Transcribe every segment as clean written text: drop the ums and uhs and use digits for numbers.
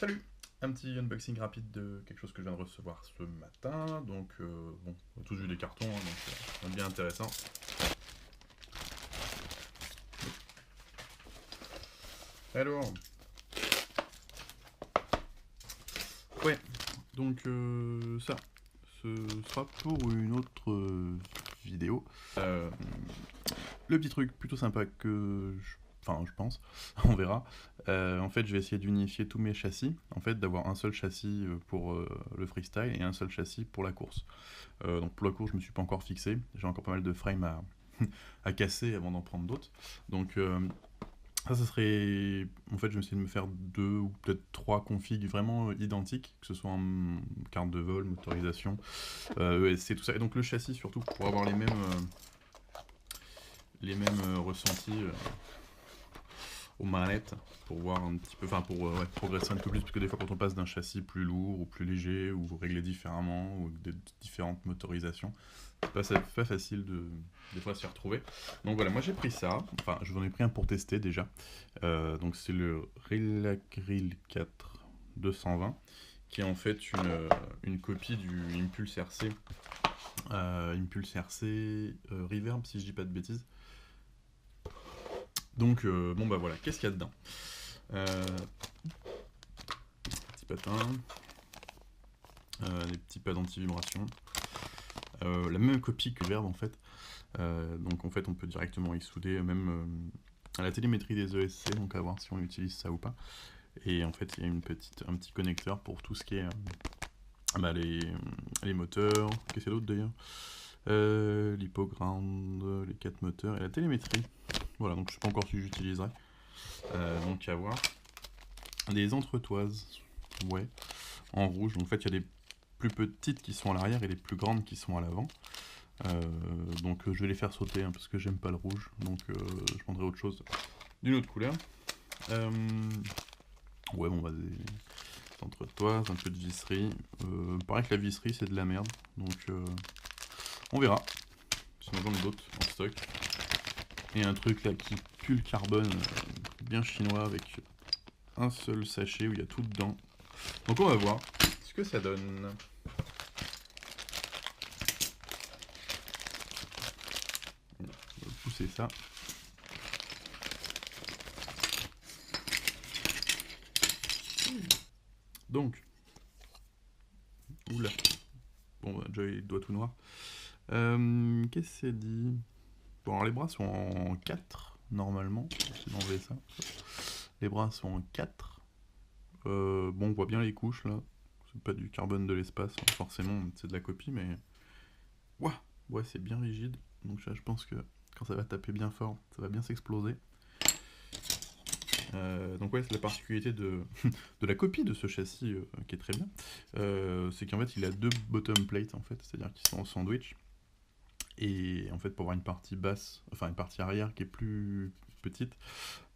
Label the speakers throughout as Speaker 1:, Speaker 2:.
Speaker 1: Salut! Un petit unboxing rapide de quelque chose que je viens de recevoir ce matin. Donc, bon, on a tous vu les cartons, hein, donc bien intéressant. Alors, ouais, donc ça, ce sera pour une autre vidéo. Le petit truc plutôt sympa que enfin, je pense, on verra. En fait, je vais essayer d'unifier tous mes châssis, en fait, d'avoir un seul châssis pour le freestyle et un seul châssis pour la course. Donc pour la course, je me suis pas encore fixé, j'ai encore pas mal de frames à, à casser avant d'en prendre d'autres. Donc ça serait... En fait, je vais essayer de me faire 2 ou peut-être 3 configs vraiment identiques, que ce soit en carte de vol, motorisation, ESC, tout ça. Et donc le châssis surtout pour avoir les mêmes ressentis aux manettes, pour voir un petit peu, enfin pour ouais, progresser un peu plus, parce que des fois quand on passe d'un châssis plus lourd ou plus léger, ou réglé différemment, ou des différentes motorisations, c'est pas facile des fois s'y retrouver. Donc voilà, moi j'ai pris ça, enfin je vous en ai pris un pour tester déjà. Donc c'est le Relagrill 4 220, qui est en fait une copie du Impulse RC, Reverb si je dis pas de bêtises. Donc bon bah voilà, qu'est-ce qu'il y a dedans? Petit patin, des petits pads anti-vibration, la même copie que Verve en fait. Donc en fait on peut directement y souder même à la télémétrie des ESC, donc à voir si on utilise ça ou pas. Et en fait il y a un petit connecteur pour tout ce qui est les moteurs, qu'est-ce qu'il y a d'autre d'ailleurs, l'hypoground, les 4 moteurs et la télémétrie. Voilà, donc je sais pas encore si j'utiliserai. Donc à voir. Des entretoises, ouais, en rouge. Donc en fait il y a les plus petites qui sont à l'arrière et les plus grandes qui sont à l'avant. Donc je vais les faire sauter hein, parce que j'aime pas le rouge, donc je prendrai autre chose d'une autre couleur. Ouais bon bah des entretoises, un peu de visserie. Pareil que la visserie c'est de la merde, donc on verra. Sinon j'en ai d'autres en stock. Et un truc là qui pue le carbone, bien chinois, avec un seul sachet où il y a tout dedans. Donc on va voir ce que ça donne. On va pousser ça. Donc, oula, bon bah déjà il doit tout noir. Qu'est-ce que c'est dit? Bon alors les bras sont en 4 normalement, je vais enlever ça. Les bras sont en 4. Bon on voit bien les couches là, c'est pas du carbone de l'espace, hein, forcément c'est de la copie mais... Ouah, ouais c'est bien rigide, donc là je pense que quand ça va taper bien fort, ça va bien s'exploser. Donc ouais, c'est la particularité de la copie de ce châssis qui est très bien, c'est qu'en fait il a 2 bottom plates en fait, c'est-à-dire qu'ils sont en sandwich, et en fait pour avoir une partie basse, enfin une partie arrière qui est plus petite,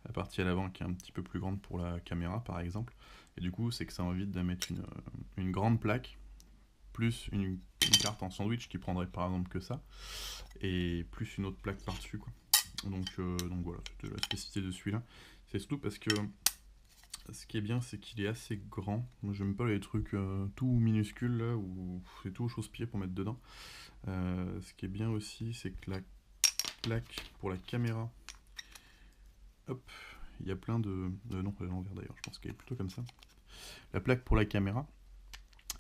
Speaker 1: la partie à l'avant qui est un petit peu plus grande pour la caméra par exemple, et du coup c'est que ça évite de mettre une grande plaque, plus une carte en sandwich qui prendrait par exemple que ça, et plus une autre plaque par-dessus quoi. Donc voilà, c'était la spécificité de celui-là. C'est surtout parce que ce qui est bien, c'est qu'il est assez grand. Moi, j'aime pas les trucs tout minuscules là où c'est tout au chausse-pied pour mettre dedans. Ce qui est bien aussi, c'est que la plaque pour la caméra, hop, il y a plein de. Non, elle est à l'envers d'ailleurs, je pense qu'elle est plutôt comme ça. La plaque pour la caméra,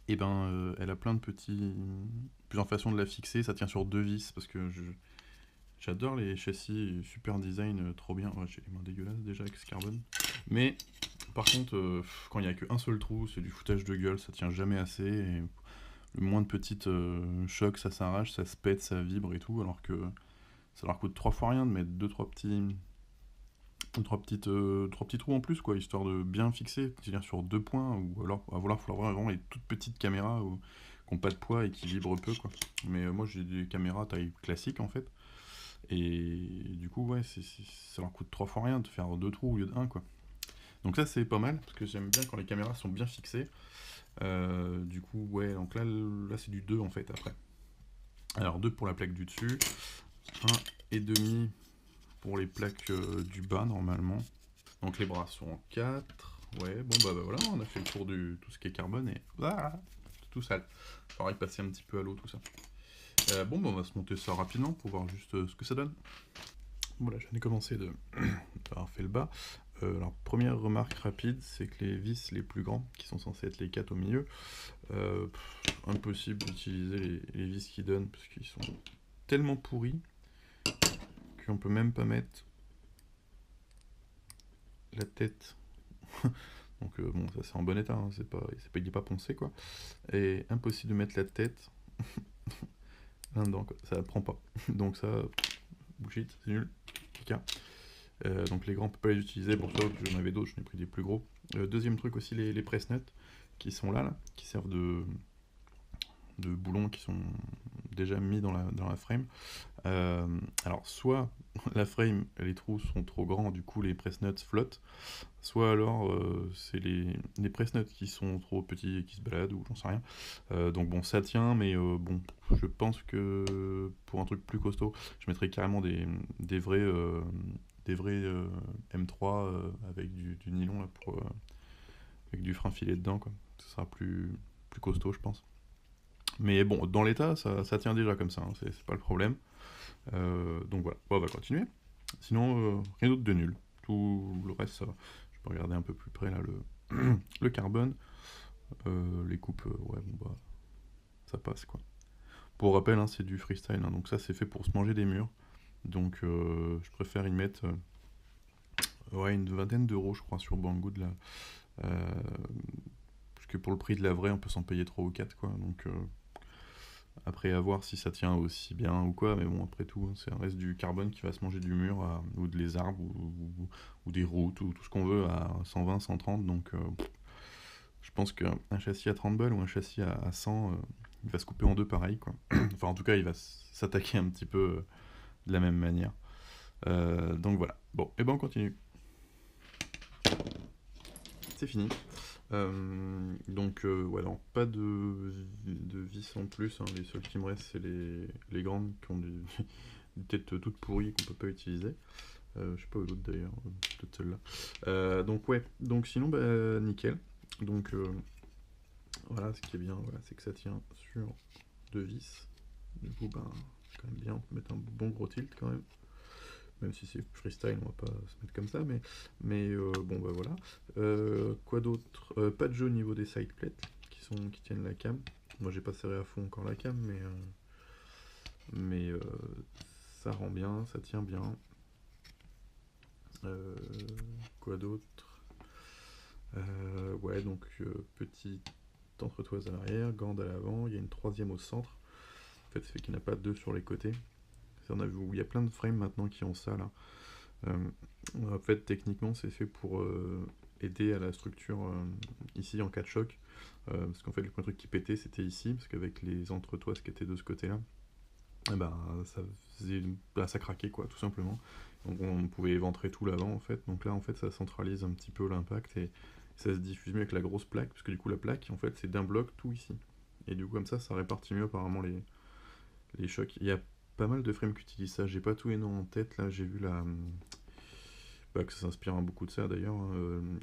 Speaker 1: et ben, elle a plein de plusieurs façons de la fixer. Ça tient sur 2 vis parce que j'adore les châssis super design, trop bien. Ouais, j'ai les mains dégueulasses déjà avec ce carbone. Mais par contre, quand il n'y a qu'un seul trou, c'est du foutage de gueule, ça tient jamais assez. Et le moins de petites chocs, ça s'arrache, ça se pète, ça vibre et tout. Alors que ça leur coûte 3 fois rien de mettre 2-3 petits trous en plus, quoi, histoire de bien fixer, c'est-à-dire sur 2 points. Ou alors, il va falloir vraiment les toutes petites caméras qui n'ont pas de poids et qui vibrent peu, quoi. Mais moi j'ai des caméras taille classique en fait. Et du coup, ouais, ça leur coûte 3 fois rien de faire 2 trous au lieu d'1, quoi. Donc ça, c'est pas mal, parce que j'aime bien quand les caméras sont bien fixées. Du coup, ouais, donc là c'est du 2 en fait, après. Alors 2 pour la plaque du dessus, 1,5 pour les plaques du bas, normalement. Donc les bras sont en 4. Ouais, bon bah voilà, on a fait le tour du tout ce qui est carbone et ah, tout sale. Faudra y passer un petit peu à l'eau tout ça. Bon bah on va se monter ça rapidement pour voir juste ce que ça donne. Voilà, je viens de commencer d'avoir fait le bas. Alors première remarque rapide, c'est que les vis les plus grands, qui sont censés être les 4 au milieu, impossible d'utiliser les vis qui donnent parce qu'ils sont tellement pourris qu'on peut même pas mettre la tête. Donc bon, ça c'est en bon état, hein, il est pas poncé quoi. Et impossible de mettre la tête là-dedans, quoi. Ça prend pas. Donc ça, bullshit, c'est nul. Caca. Donc les grands, on peut pas les utiliser, pour ça j'en avais d'autres, j'en ai pris des plus gros. Deuxième truc aussi, les press-nuts qui sont là, qui servent de boulons qui sont déjà mis dans la frame. Alors soit la frame, les trous sont trop grands, du coup les press-nuts flottent, soit alors c'est les press-nuts qui sont trop petits et qui se baladent, ou j'en sais rien. Donc bon, ça tient, mais bon, je pense que pour un truc plus costaud, je mettrais carrément des vrais, M3 avec du nylon là, avec du frein filé dedans, quoi. Ce sera plus costaud, je pense. Mais bon, dans l'état, ça tient déjà comme ça, hein, c'est pas le problème. Donc voilà, bon, on va continuer. Sinon, rien d'autre de nul. Tout le reste, ça va. Je peux regarder un peu plus près là le carbone. Les coupes, ouais, bon bah, ça passe quoi. Pour rappel, hein, c'est du freestyle, hein, donc ça c'est fait pour se manger des murs. Donc je préfère y mettre ouais, une vingtaine d'euros, je crois, sur Banggood là. Euh, Parce que pour le prix de la vraie, on peut s'en payer 3 ou 4 quoi. Donc après, à voir si ça tient aussi bien ou quoi, mais bon, après tout, hein, c'est un reste du carbone qui va se manger du mur, ou de les arbres, ou des routes, ou tout ce qu'on veut à 120, 130, donc je pense qu'un châssis à 30 balles ou un châssis à 100, il va se couper en deux pareil, quoi. Enfin, en tout cas, il va s'attaquer un petit peu de la même manière. Donc voilà. Bon, et ben on continue. C'est fini. Donc, ouais, alors, pas de vis en plus, hein. Les seules qui me restent, c'est les grandes qui ont des têtes toutes pourries qu'on peut pas utiliser. Je sais pas où l'autre d'ailleurs, peut-être celle-là. Donc, ouais, donc sinon, bah, nickel. Donc, voilà, ce qui est bien, voilà, c'est que ça tient sur deux vis. Du coup, ben, c'est quand même bien, on peut mettre un bon gros tilt quand même. Même si c'est freestyle, on va pas se mettre comme ça, mais bon bah voilà. Quoi d'autre? Pas de jeu au niveau des side plates qui tiennent la cam. Moi j'ai pas serré à fond encore la cam, mais ça rend bien, ça tient bien. Euh, Quoi d'autre? Ouais, donc petite entretoise à l'arrière, gande à l'avant, il y a une troisième au centre. En fait, ça fait qu'il n'y en a pas deux sur les côtés. On a vu, il y a plein de frames maintenant qui ont ça là. En fait, techniquement, c'est fait pour aider à la structure ici en cas de choc. Parce qu'en fait, le premier truc qui pétait, c'était ici, parce qu'avec les entretoises qui étaient de ce côté-là, eh ben, ça craquait, quoi, tout simplement. Donc on pouvait éventrer tout l'avant, en fait. Donc là, en fait, ça centralise un petit peu l'impact et ça se diffuse mieux avec la grosse plaque, parce que du coup, la plaque, en fait, c'est d'un bloc tout ici. Et du coup, comme ça répartit mieux apparemment les chocs. Il y a pas mal de frames qui utilisent ça. J'ai pas tous les noms en tête, là, j'ai vu bah, que ça s'inspire beaucoup de ça d'ailleurs.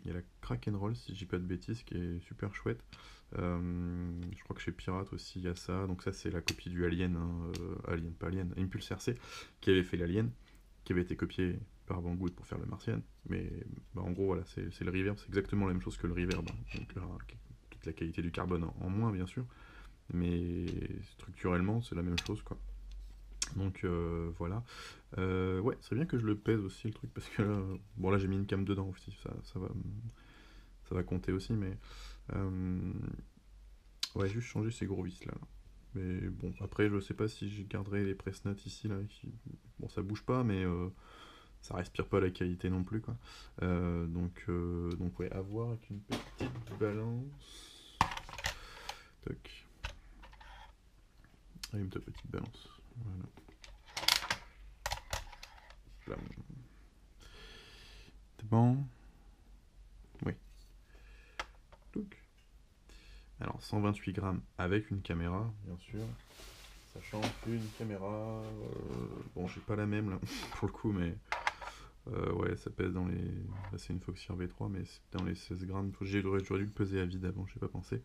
Speaker 1: Il y a la Crack and Roll, si je dis pas de bêtises, qui est super chouette. Je crois que chez Pirate aussi il y a ça. Donc ça c'est la copie du Alien, hein, Alien, pas Alien, Impulse RC, qui avait fait l'Alien, qui avait été copié par Banggood pour faire le Martian. Mais bah, en gros voilà, c'est le reverb, c'est exactement la même chose que le reverb, hein. Donc là, toute la qualité du carbone en moins bien sûr, mais structurellement c'est la même chose quoi. Donc voilà. Ouais, c'est bien que je le pèse aussi le truc parce que là, bon là j'ai mis une cam dedans aussi, ça va compter aussi, mais ouais, juste changer ces gros vis là. Mais bon, après je sais pas si je garderai les press nuts ici là. Bon, ça bouge pas, mais ça respire pas la qualité non plus quoi. Donc ouais, à voir avec une petite balance. Toc. Allume ta petite balance. Voilà. Là. C'est bon. Oui. Touc. Alors 128 grammes avec une caméra, bien sûr. Sachant qu'une caméra, bon j'ai pas la même là pour le coup, mais Ouais, ça pèse dans les... Là, c'est une Foxeer V3, mais c'est dans les 16 grammes. J'aurais dû le peser à vide avant, j'ai pas pensé.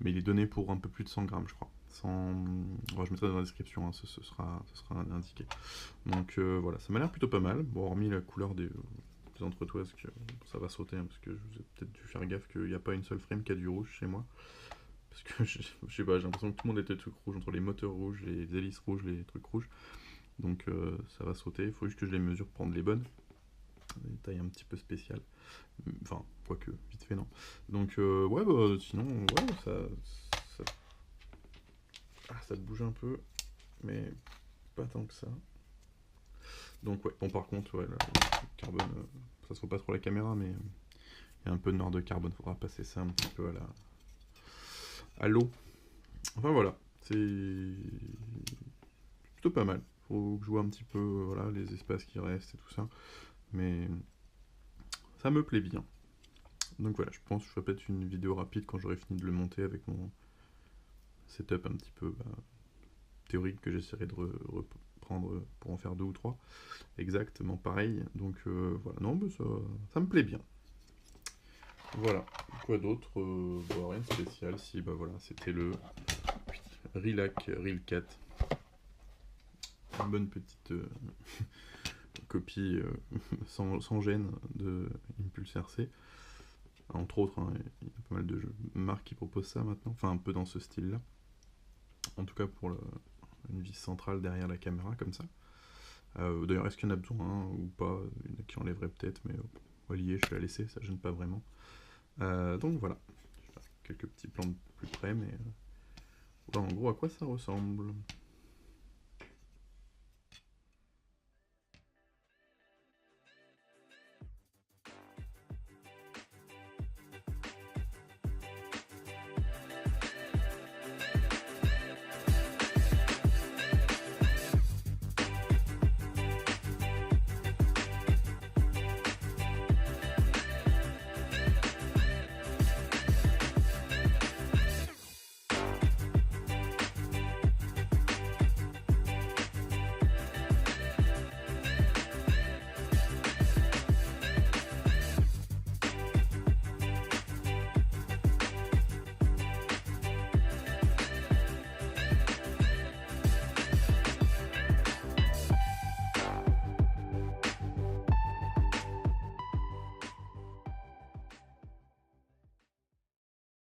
Speaker 1: Mais il est donné pour un peu plus de 100 grammes, je crois. 100... Bon, je mettrai dans la description, hein, ce sera indiqué. Donc voilà, ça m'a l'air plutôt pas mal. Bon, hormis la couleur des entretoises, que ça va sauter, hein, parce que je vous ai peut-être dû faire gaffe qu'il n'y a pas une seule frame qui a du rouge chez moi. Parce que je sais pas, j'ai l'impression que tout le monde était trucs rouges, entre les moteurs rouges, les hélices rouges, les trucs rouges. Donc ça va sauter, il faut juste que je les mesure pour prendre les bonnes. Des tailles un petit peu spéciales. Enfin, quoique, vite fait, non. Donc ouais, bah, sinon, ouais, ça, ça bouge un peu, mais pas tant que ça. Donc ouais, bon par contre, ouais, le carbone, ça se voit pas trop à la caméra, mais il y a un peu de noir de carbone, faudra passer ça un petit peu à l'eau. Enfin voilà, c'est plutôt pas mal. Faut que je vois un petit peu voilà, les espaces qui restent et tout ça, mais ça me plaît bien. Donc voilà, je pense que je ferai peut-être une vidéo rapide quand j'aurai fini de le monter avec mon setup un petit peu théorique que j'essaierai de reprendre pour en faire 2 ou 3. Exactement pareil. Donc voilà, non, mais ça me plaît bien. Voilà. Quoi d'autre bon, rien de spécial. Si, bah voilà, c'était le Relac Real 4. Une bonne petite copie sans gêne de Impulse RC. Entre autres, hein, il y a pas mal de marques qui proposent ça maintenant. Enfin, un peu dans ce style-là. En tout cas, pour une vis centrale derrière la caméra, comme ça. D'ailleurs, est-ce qu'il y en a besoin ou pas? Il y en a qui enlèveraient peut-être, mais lié, je vais la laisser, ça gêne pas vraiment. Donc voilà, quelques petits plans de plus près, mais voilà en gros à quoi ça ressemble.